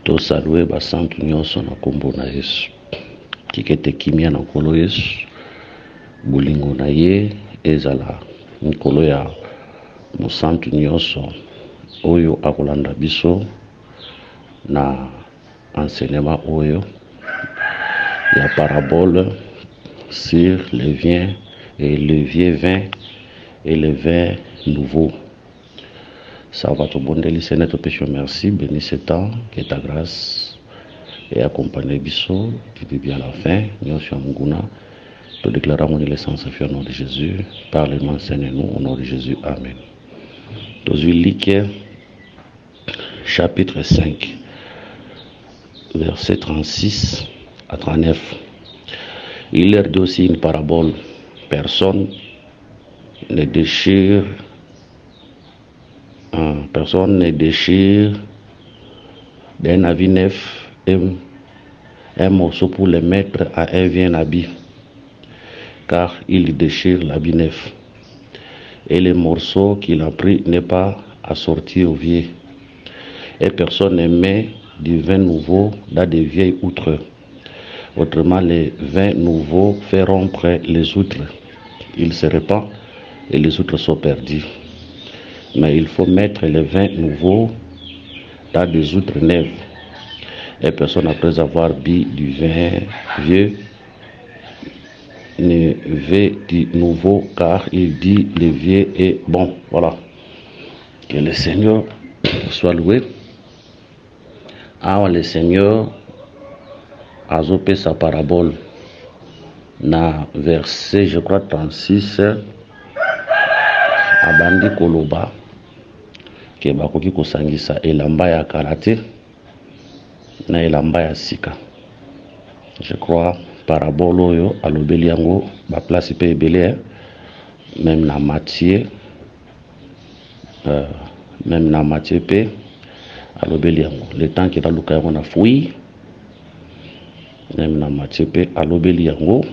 To salue basantu nyonso na kombo na Yesu. Tikete kimia na nkolo Yesu. Bulingo na ye ezala nkolo ya musantu nyonso oyo akolanda biso na enseignement oyo la parabole sur le vin et le vieux vin et le vin nouveau. Ça va te bonner, Seigneur, te péché, merci, bénis ce temps, que ta grâce et accompagner Bisso, du début à la fin, nous sommes Munguna, te déclarons l'essence au nom de Jésus, parle-nous, enseigne-nous, au nom de Jésus, Amen. Dans Luc, chapitre 5, verset 36 à 39, il leur dit aussi une parabole, personne ne déchire d'un habit neuf un morceau pour le mettre à un vieux habit, car il déchire l'habit neuf. Et le morceau qu'il a pris n'est pas assorti au vieux. Et personne ne met du vin nouveau dans des vieilles outres. Autrement, les vins nouveaux fait rompre les outres. Il se répand et les outres sont perdues. Mais il faut mettre le vin nouveau dans des outres neuves. Et personne, après avoir bu du vin vieux, ne veut du nouveau, car il dit le vieux est bon. Voilà. Que le Seigneur soit loué. Alors le Seigneur a opé sa parabole na verset, je crois, 36 à Bandi Koloba. Ke bakoki kosangisa elamba ya karate na elamba ya sika. Je crois parabole oyo alobeli yango ba place pe ebele, même na Matthieu pe alobeli yango le temps que Luka yango na fui, même na Matthieu pe alobeli yango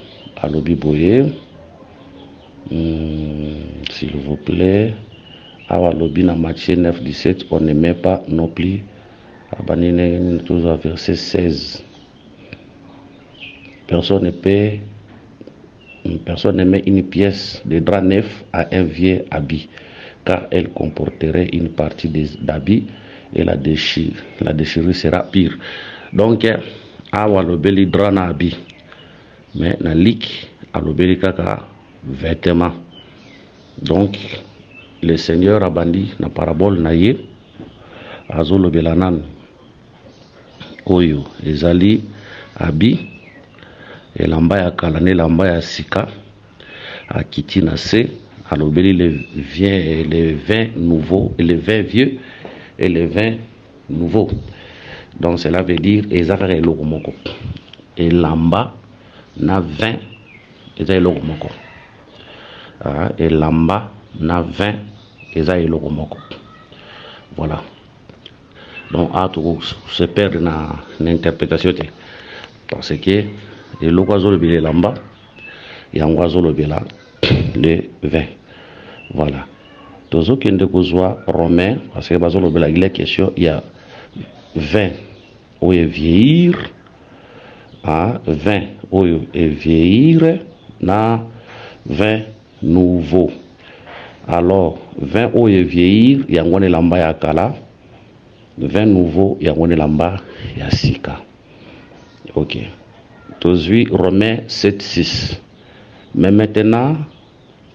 alobi boye, s'il vous plaît. Awa lobi na Matthieu 9, 17, on ne met pas non plus abanine toujours verset 16. Personne ne met une pièce de drap neuf à un vieux habit, car elle comporterait une partie d'habit et la déchirure sera pire. Donc, awa lobeli drap na habit, mais na lik alobeli kaka vêtement. Donc, le Seigneur a bandi na parabole na ye azolo belanan oyo ezali abi elamba ya kala ne elamba ya sika akiti na se alobeli le vin nouveau et le vin vieux et le vin nouveau. Donc cela veut dire ezaka eloko moko elamba na vin eza eloko moko, elamba na vin eza eloko moko. Voilà. Donc à tout se perdre na interprétation parce que eloko azolobela elamba yango azolobela le vin. Voilà. Tozokende kozwa Romain parce que bazolobela il est question il y a vin oyo vieillir, vin oyo vieillir na vin nouveau. Alors, vin oyo vieillir, yangone lamba ya kala, vin nouveau, yangone lamba ya sika. Ok. Tozui Romains 7, 6. Mais maintenant,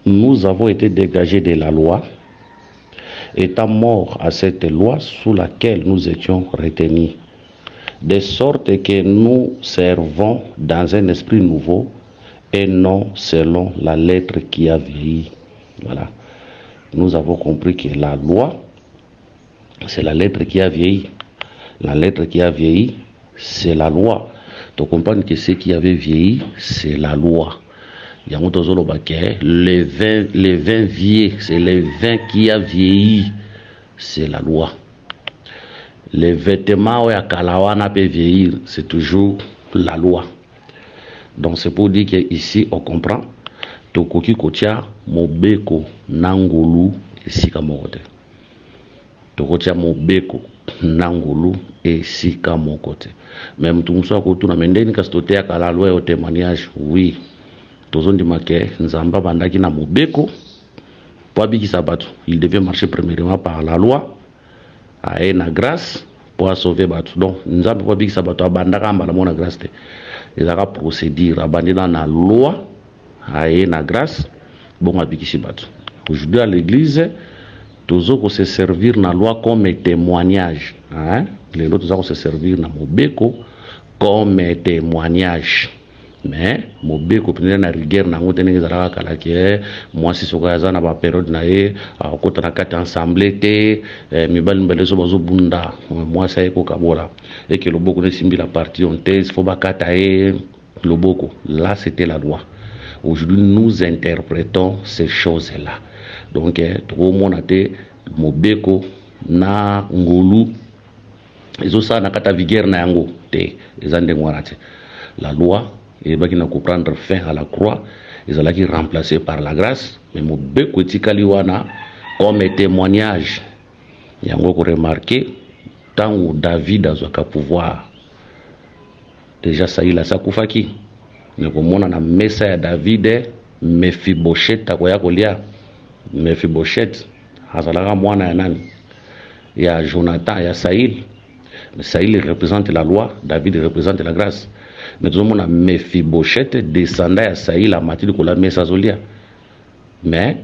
nous avons été dégagés de la loi, étant morts à cette loi sous laquelle nous étions retenus, de sorte que nous servons dans un esprit nouveau et non selon la lettre qui a vieilli. Voilà. Nous avons compris que la loi, c'est la lettre qui a vieilli. La lettre qui a vieilli, c'est la loi. Tu comprends que ce qui avait vieilli, c'est la loi. Il y a le vin vieux, c'est le vin qui a vieilli, c'est la loi. Les vêtements où il peut vieillir, c'est toujours la loi. Donc c'est pour dire qu'ici on comprend. Tokoki kotia mobeko nangolu esika mokote. tokotia mobeko na ngulu esika moko te. Même tout muso akotuna mendeni kasi toteaka la loi au témoignage. Oui, tozondima ke nzamba bandaki na mobeko po abikisa bato. Il devait marcher premièrement par la loi aye na grâce pour sauver bato. Donc nzamba po abikisa bato abandaka mbala mona grâce te. Ezaka procédure abandina na loi aye na grâce bon abikisi bato. Aujourd'hui à l'église toujours se servir na loi comme témoignage, hein? Les autres ont se servir na mobeko comme témoignage. Mais mobeko prenez na rigueur na ngote ngi zalaka kala ke moi si soka za na ba période na ye akota na kati ensemble te mibali mbele so bazo bunda moi ça eko kabola et que loboko ne simbi la partie on thèse faut ba kata e loboko. Là c'était la loi. Aujourd'hui nous interprétons ces choses là. Donc tout le monde a été mobeko na ngulu ezo sa na kata vigueur na yango te ezande ngwarate. La loi et baki na comprendre fin à la croix ezalaki remplacé par la grâce, mais mobeko etikali wana comme témoignage yango ko remarquer tango David azwaka pouvoir déjà ça il a sakufaki mais komona na mesa ya David Mephibosheth akoya kolia. Mephibosheth azalaka mwana ya nani ya Jonathan ya Saïl. Saïl représente la loi, David représente la grâce. Mais tout le monde a Mephibosheth descendant ya Saïl a mati ko la mesa zolia. Mais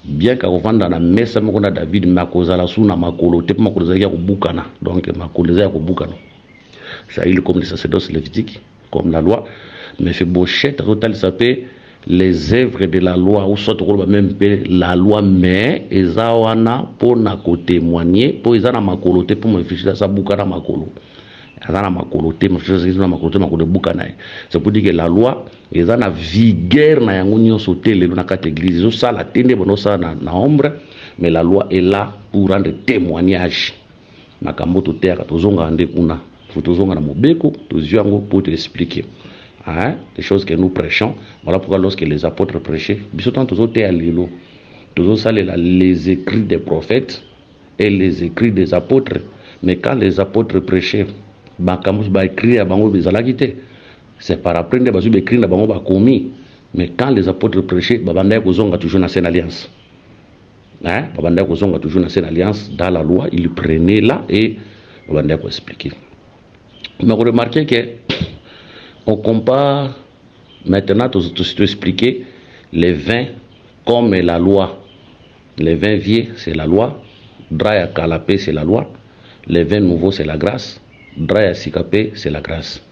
bien qu'à vendre na mesa moko na David makozala suna makolo te makoza ya kubukana. Donc makoleza ya kubukana. Saïl comme le sacerdoce lévitique comme la loi. Mephibosheth total s'appelle les œuvres de la loi ou soit même la loi mais ezawana pour na ko témoigner pour ezana makolote pour me ficher ça bukana makolo ezana makolote me ficher ça makolote makolo bukana. C'est pour dire que la loi ezana vigueur na yango nyonso tele na kati église zo sala tende bono ça na ombre, mais la loi est là pour rendre témoignage makambo to terre tozonga ande kuna tozonga na mobeko toziango pour te expliquer. Hein? Des choses que nous prêchons. Voilà pourquoi lorsque les apôtres prêchaient, les écrits des prophètes et les écrits des apôtres. Mais quand les apôtres prêchaient, c'est par après qu'ils écrit commis. Mais quand les apôtres prêchaient, toujours une ancienne alliance. Hein? Toujours une ancienne alliance dans la loi, ils prenaient là et ils expliquer. Mais vous remarquez que on compare maintenant, tout expliquer les vins comme la loi. Les vins vieux, c'est la loi. Draya Kalapé, c'est la loi. Les vins nouveaux, c'est la grâce. Draya Sikapé, c'est la grâce.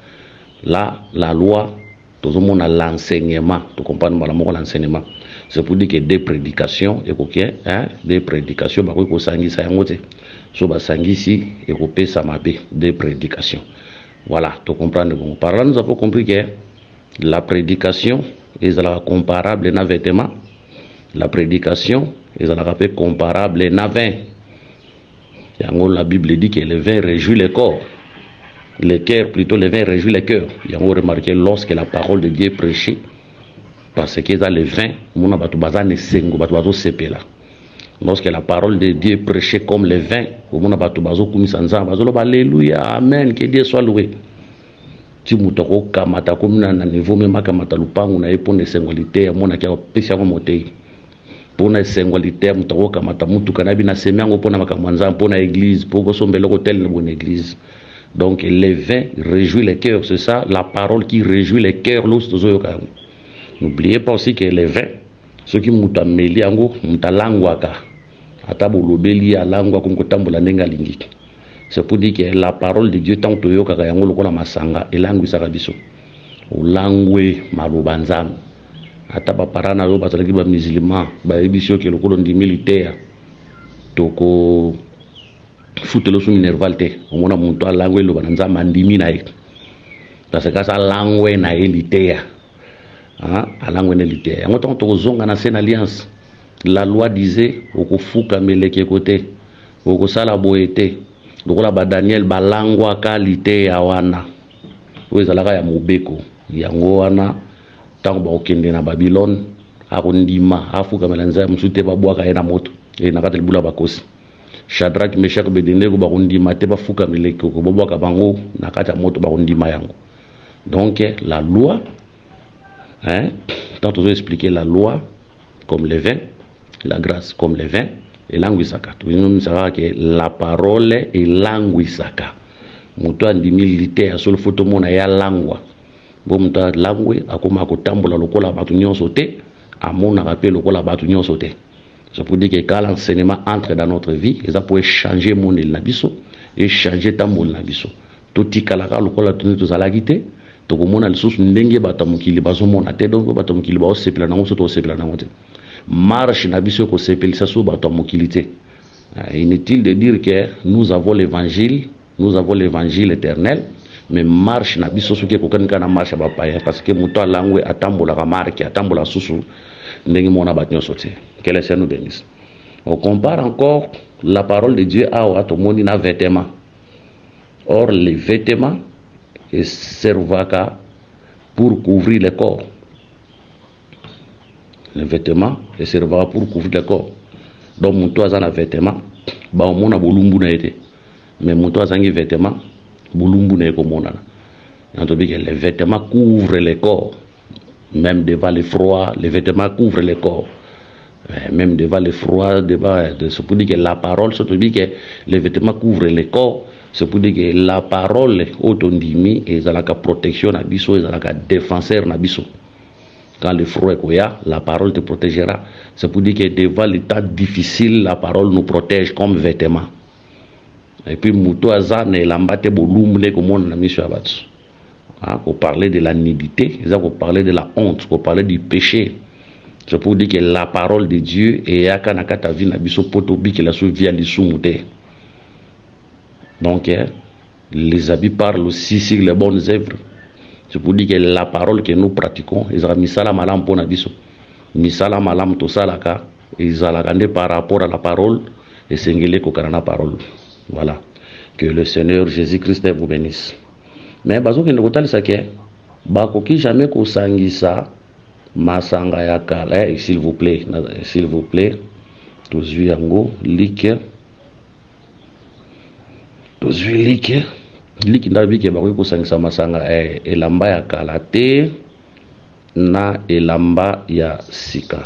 Là, la loi, tout le monde a l'enseignement. Tu comprends l'enseignement. C'est pour dire que des prédications, des prédications, des prédications. Voilà, tu comprends. Bon. Par là, nous avons compris que la prédication est comparable à un vêtement. La prédication est comparable à un vin. La Bible dit que le vin réjouit le corps. Le cœur, plutôt, le vin réjouit le cœur. Il y a remarqué lorsque la parole de Dieu est prêchée, parce que dans le vin, on a lorsque la parole de Dieu est prêchée comme le vin, alléluia, amen, que Dieu soit loué. Tu moutako kamata komina na niveau même kamata lupangu na epone sexualité mona kia pesa ko motei. Pona sexualité moutako kamata mutu kanabi na semengo pona makamwanza pona église poko sombelo hôtel na bonne église. Donc le vin réjouit les cœurs, c'est ça la parole qui réjouit les cœurs lorsque n'oubliez pas aussi que le vin ceux qui mutameli yango mutalangwaka atabo lobeli ya langwa konkotambola ndenga lingi. C'est pour dire que la parole de Dieu tant que yoka yango lokola masanga elangwi sakabiso olangwe malubanzam ataba parana lo bazalaki ba musulman ba ebisio ke lokolo ndi militaire toko futelo su minerval te omona muntu alangwe lo banza mandimi na ye parce que ça langwe na elitea alangwe na elitea yango tant to zonga na sen alliance. La loi disait okofuka meleke kote okosala boete lokola ba Daniel balangwa kalite ya wana wezalaka ya mobeko yango wana tango ba okende na Babylone akondima afuka melanza musute babwaka ena moto e na katele bula bakosi Shadrach, Meshach, Abednego bakundima te bafuka mileko ko boboka bango na kata moto bakundima yango. Donc la loi, hein, tant on expliquer la loi comme le vin, la grâce comme le vin et languisaka. Nous savons que la parole est languisaka. Muto andimi militaire sur le photo mona ya langwa. Bon muto langwe akoma kotambola lokola batu nyonso te, amona rappel lokola batu nyonso te. Ça peut dire que quand l'enseignement entre dans notre vie, ça peut changer mon nabiso et changer ta mon nabiso. Tout y kalaka lokola tuni to zalagite, to komona lisusu ndenge batamukili bazomona te donc batamukili ba osepela na ngoso to osepela na ngote. Marche nabiso ko sepelisa so batamukili te. Inutile de dire que nous avons l'évangile éternel, mais marche nabiso so ke kokanika na marche ba païen parce que muto langwe atambola ka marque atambola susu ndenge mona batnyo sote. Que le Seigneur nous bénisse. On compare encore la parole de Dieu à Oatomoni na vêtements. Or, les vêtements servent pour couvrir le corps. Les vêtements servent pour couvrir le corps. Donc, mon toit a un vêtement, bah on mona bolumbu na été. Mais mon toit a un vêtement, bolumbu na été mona. Les vêtements couvrent le corps. Même devant le froid, les vêtements couvrent le corps. Même devant le froid, c'est pour dire que la parole, c'est pour dire que les vêtements couvrent le corps, c'est pour dire que la parole autonomie et la protection nabiso et la défenseur nabiso. Quand le froid est là, la parole te protégera. C'est pour dire que devant l'état difficile, la parole nous protège comme vêtements. Et puis muto aza ne lambate bolumle comme on a mis sur la base. Qu'on parlait de la nudité, qu'on parlait de la honte, qu'on parlait du péché. C'est pour dire que la parole de Dieu est à Kanakata vie nabiso potobi que la souvi à l'issumute. Donc, les habits parlent aussi sur les bonnes œuvres. C'est pour dire que la parole que nous pratiquons, ils ont mis ça la malam pour nabiso. Mis ça la malam to salaka, ils ont regardé par rapport à la parole et s'engagé la parole. Voilà. Que le Seigneur Jésus-Christ vous bénisse. Mais bazo que nous ça que bakoki jamais ko sangisa masanga ya kala s'il vous plaît tous yango like ndabi ke bakoki ko sangisa masanga elamba ya kala te na elamba ya sika.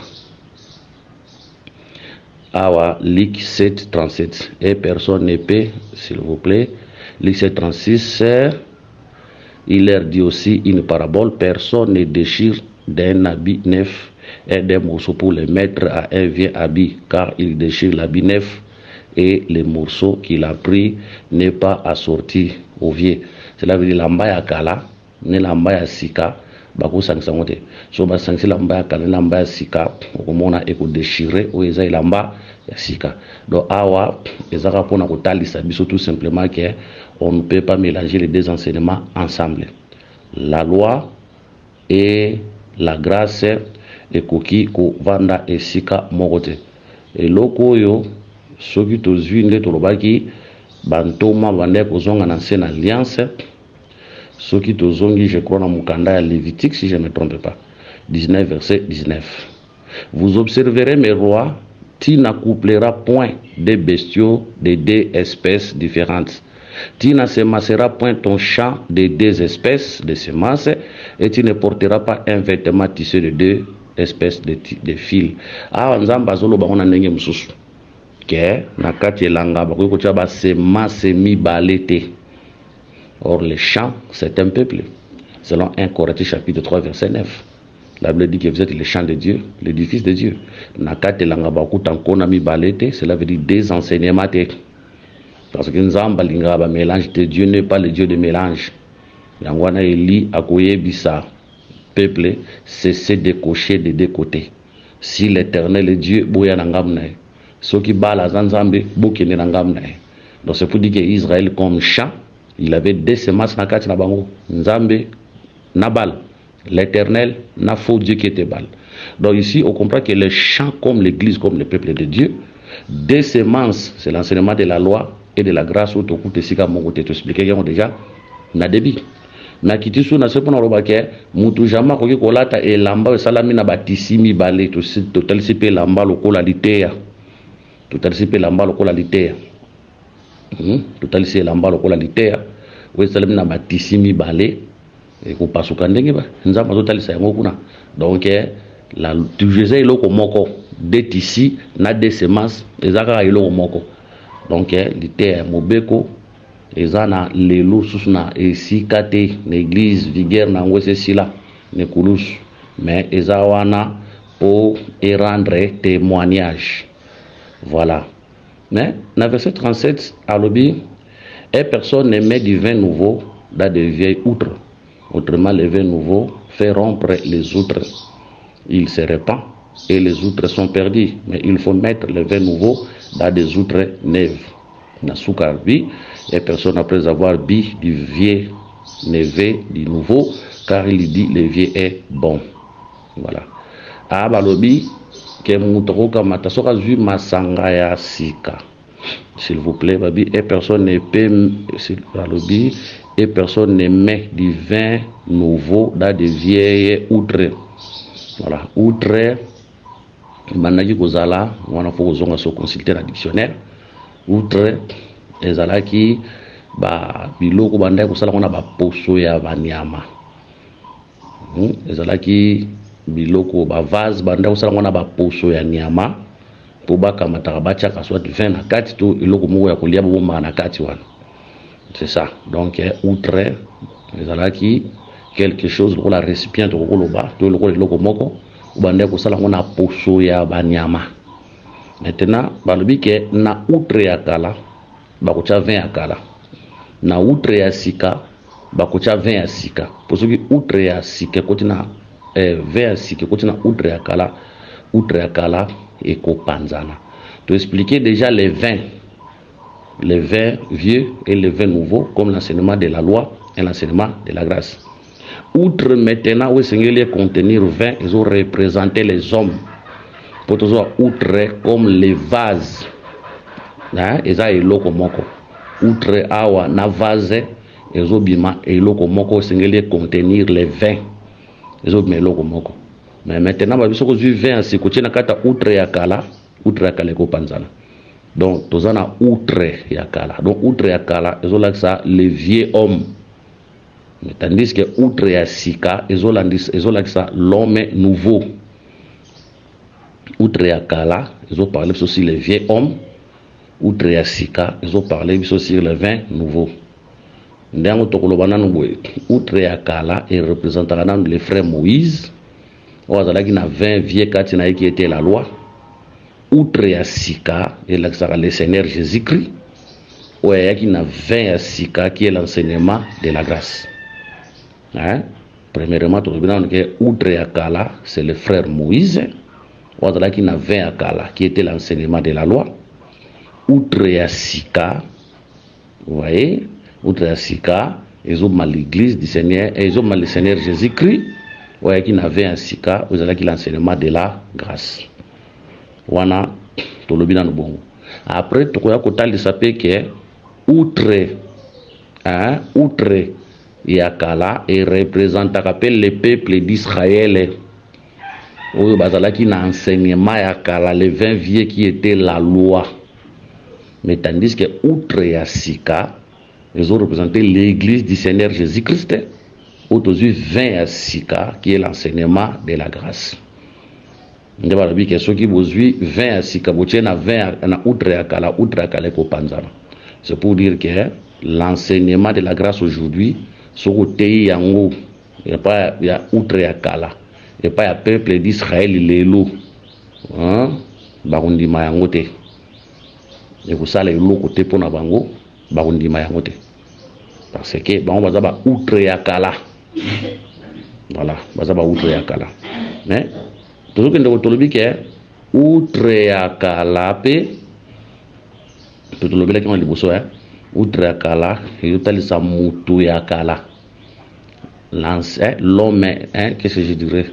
Awa Luc 7:37 et personne ne peut s'il vous plaît. Luc 7:36 il leur dit aussi une parabole, personne ne déchire d'un habit neuf et d'un morceau pour le mettre à un vieux habit, car il déchire l'habit neuf et le morceau qu'il a pris n'est pas assorti au vieux. Cela veut dire lamba ya kala, ne lamba ya sika, bako sangisa ngote. So ba sangisi lamba ya kala, lamba ya sika, okomona eko déchirer ou eza lamba ya sika. Donc awa ezaka pona kotalisa biso tout simplement que on ne peut pas mélanger les deux enseignements ensemble. La loi et la grâce et koki ko vanda esika mokote. Et loko yo soki tozwi nde tolobaki bantoma bande kozonga na ancienne alliance soki tozongi je crois na mukanda ya Lévitique si je ne me trompe pas 19 verset 19. Vous observerez mes rois, tu n'accoupleras point des bestiaux de deux espèces différentes. Tu n'assemenceras point ton champ de deux espèces de semences et tu ne porteras pas un vêtement tissé de deux espèces de fils. Ah, nzamba zolo ba ona ndenge mususu. Que na kati elanga ba ko tia ba semence mi balete. Or le champ c'est un peuple. Selon 1 Corinthiens chapitre 3 verset 9. La Bible dit que vous êtes le champ de Dieu, l'édifice de Dieu. Na kati elanga ba ko tankona mi balete, cela veut dire des enseignements. Parce que Nzamba lingaba mélange de Dieu n'est pas le Dieu de mélange. Yangwana Eli akoye bisa peuple cessez de cocher de deux côtés. Si l'Éternel est Dieu, boya nangamna. Ceux qui bala zanzambe bokene nangamna. Donc c'est pour dire que Israël comme champ, il avait deux semences na kati na bango. Nzambe nabal, l'Éternel n'a faux Dieu qui était bal. Donc ici on comprend que le champ comme l'église comme le peuple de Dieu, deux semences, c'est l'enseignement de la loi et de la grâce où tu sika mon côté tu expliquer déjà na débit na kitisu na sepona robake mutu jama ko kolata e lamba salami na batisimi bale to total sipe lamba lokola litea total sipe lamba lokola litea total c'est lambalo ko la litea we salam na batisimi balé et ko pasuka ndenge ba nzamba total c'est yango kuna donc la tujeze iloko moko des ici na des semences ezaka iloko moko donc litea mobeko ezana lelo susuna esika te l'église vigueur na ngwese sila ne kulus mais ezawana pour y rendre témoignage. Voilà. Mais dans verset 37, à l'objet, et personne ne met du vin nouveau dans de vieilles outres. Autrement, le vin nouveau fait rompre les outres. Il se répand et les outres sont perdues. Mais il faut mettre le vin nouveau dans des outres neuves. Nasuka bi, et personne après avoir bu du vieux nevé du nouveau, car il dit le vieux est bon. Voilà. Abalobi ke mutoka matasoka zu masanga ya sika. S'il vous plaît, babi, et personne ne peut, balobi, et personne ne met du vin nouveau dans de vieilles outres. Voilà, outres, manaki kozala, wana faut kozonga so consulter la dictionnaire. Outres, ezala ki ba biloko bandai kosala kona ba poso ya banyama. Ezala ki biloko ba vase banda kosala ngona ba poso ya nyama po bakamata bacha kaswa vin na kati to iloko moko ya kolia bomba na kati wana. C'est ça. Donc outre ezalaki quelque chose pour la récipient to koloba to iloko moko banda kosala ngona poso ya banyama. Maintenant balobi ke na outre ya kala bakocha vin ya kala, na outre ya sika bakocha vin ya sika. Posoki outre ya sika kotina vers si que continue outre ya kala et kopanzana. To expliquer déjà les vins vieux et les vins nouveaux comme l'enseignement de la loi et l'enseignement de la grâce. Outre maintenant où Seigneur contenir vin, ils ont représenté les hommes. Pour toujours outre comme les vases. Ils ont eloko moko. Outre awa na vase, ils ont bima eloko moko Seigneur contenir les vins. Mais maintenant, je vais vous vin si vous kata outre ya kala ko panzana. Donc, tozana outre ya kala. Donc, outre ya kala, ça le vieux homme. Mais tandis que outre ya sika, ça l'homme nouveau. Outre ya kala, ils ont parlé aussi le vieux homme. Outre ya sika, ils ont parlé aussi le vin nouveau. Ndango tokolobana ngwe outre ya kala et représentera le frère Moïse ozalaki na 20 vieux kati na qui était la loi. Outre ya sika et le Seigneur Jésus-Christ oyaki na 20 ya sika qui est l'enseignement de la grâce. Premièrement tolobana que outre ya kala c'est le frère Moïse ozalaki na 20 ya kala qui était l'enseignement de la loi. Outre ya sika, vous voyez, outre ya sika, ils ont mal l'église du Seigneur, et ils ont mal le Seigneur Jésus-Christ, ouais, qui n'avait un sika, vous avez l'enseignement de la grâce. Wana, tolobina no bongo. Après, tokoya kotali sape que outre yakala et représente le peuple d'Israël. Oyo bazalaki na enseignement yakala les 20 vieux qui étaient la loi. Mais tandis que outre ya sika, ils ont représenté l'église du Seigneur Jésus-Christ. Aujourd'hui, 20 à sika, qui est l'enseignement de la grâce. Nous avons dit que ceux qui vous 20 à sika, vous avez 20 à outre ya kala ko panzana. C'est pour dire que l'enseignement de la grâce aujourd'hui, ce côté yango, il n'y a pas outre ya kala, il n'y a pas un peuple d'Israël, les loups. Barundi mayangote. Et vous savez, le côté pour Nabango, Barundi mayangote. Parce que, on va dire, outre ya kala. Voilà, on va dire, outre ya kala. Mais, toujours que nous avons dit que, outre ya kala, tout le monde qui est là, outre ya kala, il y a sa moutou ya kala. L'homme, qu'est-ce que je dirais?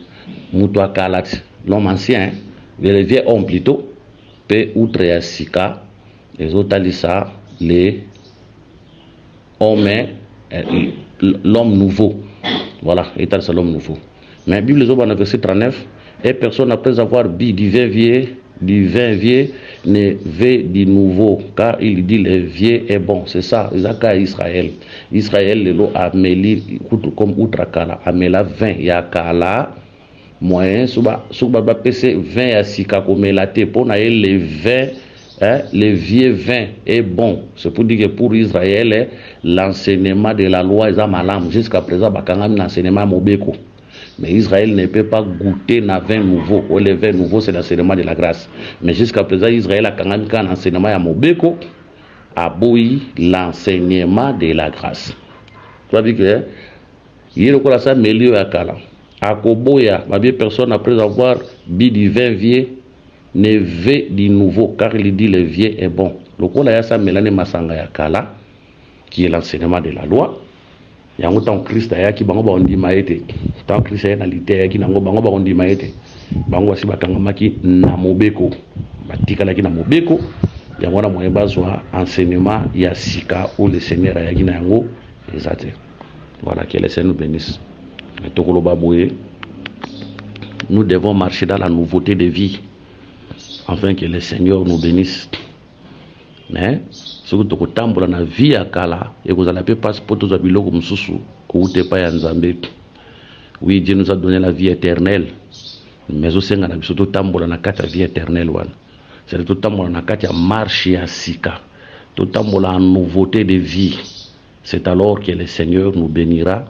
Moutou ya kala, l'homme ancien, le vieux homme plutôt, peut outre ya sika. Les autres ça, l'homme nouveau. Voilà, c'est l'homme nouveau. Mais la Bible, les verset 39, et personne après avoir bu du vin vieux ne veut du nouveau, car il dit le vieux est bon. C'est ça, Isaka Israël. Israël, le lot a mêlé, comme Outrakala, a mêlé 20, Yakala, moyen, suba PC 20 à Sika, comme la te, pour les 20, hein, le vieux vin est bon. C'est pour dire que pour Israël, l'enseignement de la loi est malam. Jusqu'à présent, l'enseignement mobeko. Mais Israël ne peut pas goûter na vin nouveau. Ou le vin nouveau, c'est l'enseignement de la grâce. Mais jusqu'à présent, Israël a quand même un enseignement à mobeko, a boui l'enseignement de la grâce. Tu vois dire que il y a encore ça milieu à Kala. À Koboya, ma vieille personne, après avoir bu du vin vieux, ne veut du nouveau, car il dit le vieux est bon. Le Kola Yasa Mélane Masanga Yakala, qui est l'enseignement de la loi. Il y a un temps Christ qui bango on dit maete. Tant Christ estalité qui nango bango on dit maete. Bango si bakangamaki na mobeko. Batikala ki na mobeko. Il y a un moyen besoin enseignement ya sika ou le Seigneur a yaki na yango exact. Voilà, que le Seigneur nous bénisse. Tokolo baboué. Nous devons marcher dans la nouveauté de vie, afin que le Seigneur nous bénisse. Mais ce que tu as dans la vie à Kala, et que vous allez passer pour tous les bilans comme Soussou, que vous n'êtes pas en Zambie. Oui, Dieu nous a donné la vie éternelle. Mais aussi, on a surtout dans la vie éternelle. C'est tout dans la marche à Sika. Tout dans la nouveauté de vie. C'est alors que le Seigneur nous bénira.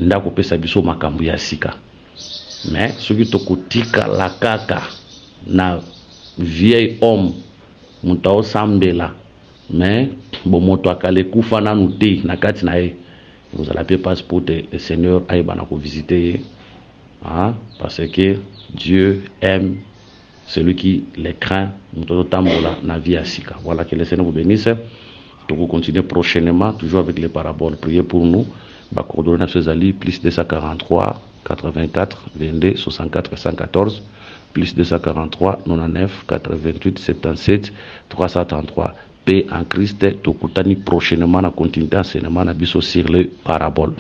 Ndako pesa biso makambu ya Sika. Mais ce qui te la kaka na vieil homme mutao sambela mais bon moto akale kufa na nuti na kati na e vous allez pas passeport le Seigneur aille bana ko visiter hein, parce que Dieu aime celui qui les craint muto tambola na vie asika. Voilà, que le Seigneur vous bénisse. Donc vous continuez prochainement toujours avec les paraboles. Priez pour nous. Bah coordonner ces alliés plus 243 84 22 64 114 plus 243 99 88 77 333. Paix en Christ. Tokutani prochainement na continuité enseignement na biso sur les paraboles.